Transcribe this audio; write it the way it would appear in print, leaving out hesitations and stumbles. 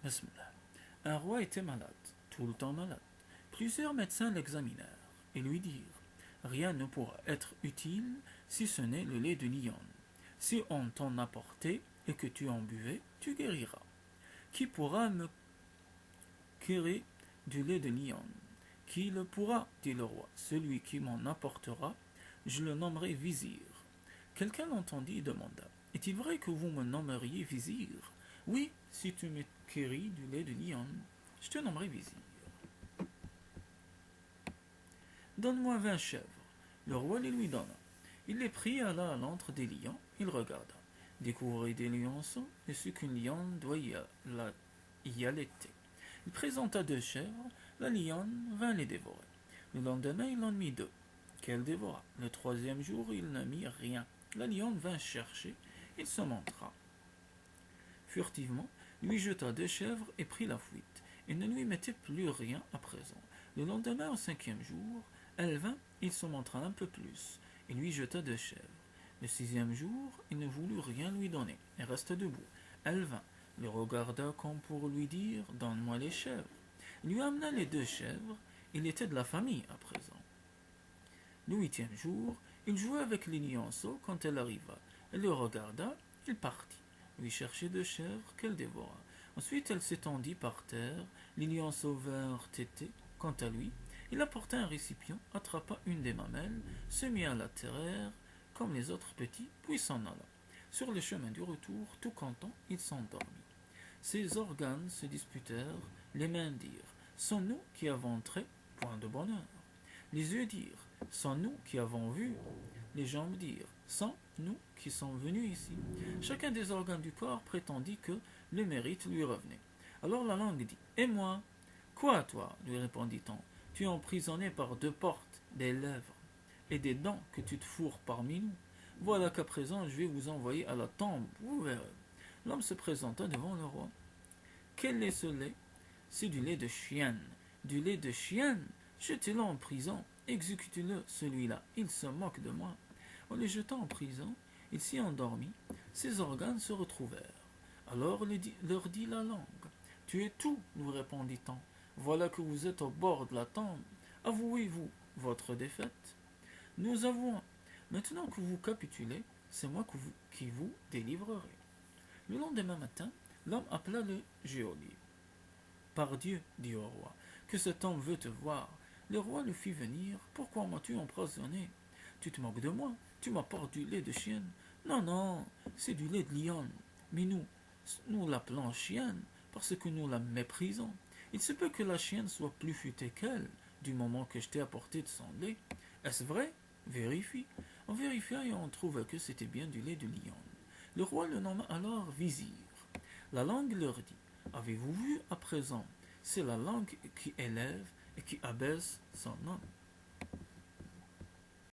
Bismillah. Un roi était malade, tout le temps malade. Plusieurs médecins l'examinèrent et lui dirent: rien ne pourra être utile si ce n'est le lait de lion. Si on t'en apportait et que tu en buvais, tu guériras. Qui pourra me curer du lait de lion? Qui le pourra? Dit le roi. Celui qui m'en apportera, je le nommerai vizir. Quelqu'un l'entendit et demanda: est-il vrai que vous me nommeriez vizir? Oui, si tu me quéris du lait de lion, je te nommerai vizir. Donne-moi 20 chèvres. Le roi les lui donna. Il les prit, alla à l'antre des lions, il regarda, découvrit des lionceaux et ce qu'une lionne doit y allaiter. Il présenta 2 chèvres, la lionne vint les dévorer. Le lendemain, il en mit 2, qu'elle dévora. Le 3e jour, il ne mit rien. La lionne vint chercher, il se montra. Furtivement, lui jeta 2 chèvres et prit la fuite. Il ne lui mettait plus rien à présent. Le lendemain, au 5e jour, elle vint, il se montra un peu plus, et lui jeta 2 chèvres. Le 6e jour, il ne voulut rien lui donner, et resta debout. Elle vint, le regarda comme pour lui dire: donne-moi les chèvres. Il lui amena les 2 chèvres, il était de la famille à présent. Le 8e jour, il jouait avec les lionceaux quand elle arriva. Elle le regarda, il partit, lui cherchait 2 chèvres qu'elle dévora. Ensuite, elle s'étendit par terre, les lionceaux vinrent téter. Quant à lui, il apporta un récipient, attrapa une des mamelles, se mit à la terre comme les autres petits, puis s'en alla. Sur le chemin du retour, tout content, il s'endormit. Ses organes se disputèrent, les mains dirent: sont nous qui avons trait, point de bonheur. Les yeux dirent: sont nous qui avons vu. Les jambes dirent: sont nous qui sommes venus ici. Chacun des organes du corps prétendit que le mérite lui revenait. Alors la langue dit: et moi? Quoi, toi? Lui répondit-on. Tu es emprisonné par 2 portes, des lèvres et des dents que tu te fourres parmi nous. Voilà qu'à présent je vais vous envoyer à la tombe, vous verrez. L'homme se présenta devant le roi. Quel est ce lait? C'est du lait de chienne. Du lait de chienne? Jetez-le en prison, exécutez-le, celui-là, il se moque de moi. En le jetant en prison, il s'y endormit, ses organes se retrouvèrent. Alors leur dit la langue: tu es tout, nous répondit-on. Voilà que vous êtes au bord de la tombe. Avouez-vous votre défaite? Nous avouons. Maintenant que vous capitulez, c'est moi qui vous délivrerai. Le lendemain matin, l'homme appela le geôlier. Par Dieu, dit au roi, que cet homme veut te voir. Le roi le fit venir. Pourquoi m'as-tu emprisonné? Tu te moques de moi? Tu m'apportes du lait de chienne? Non, non, c'est du lait de lion. Mais nous l'appelons chienne parce que nous la méprisons. Il se peut que la chienne soit plus futée qu'elle, du moment que je t'ai apporté de son lait. Est-ce vrai? Vérifie. On vérifia et on trouva que c'était bien du lait de lion. Le roi le nomma alors vizir. La langue leur dit: avez-vous vu à présent? C'est la langue qui élève et qui abaisse son nom.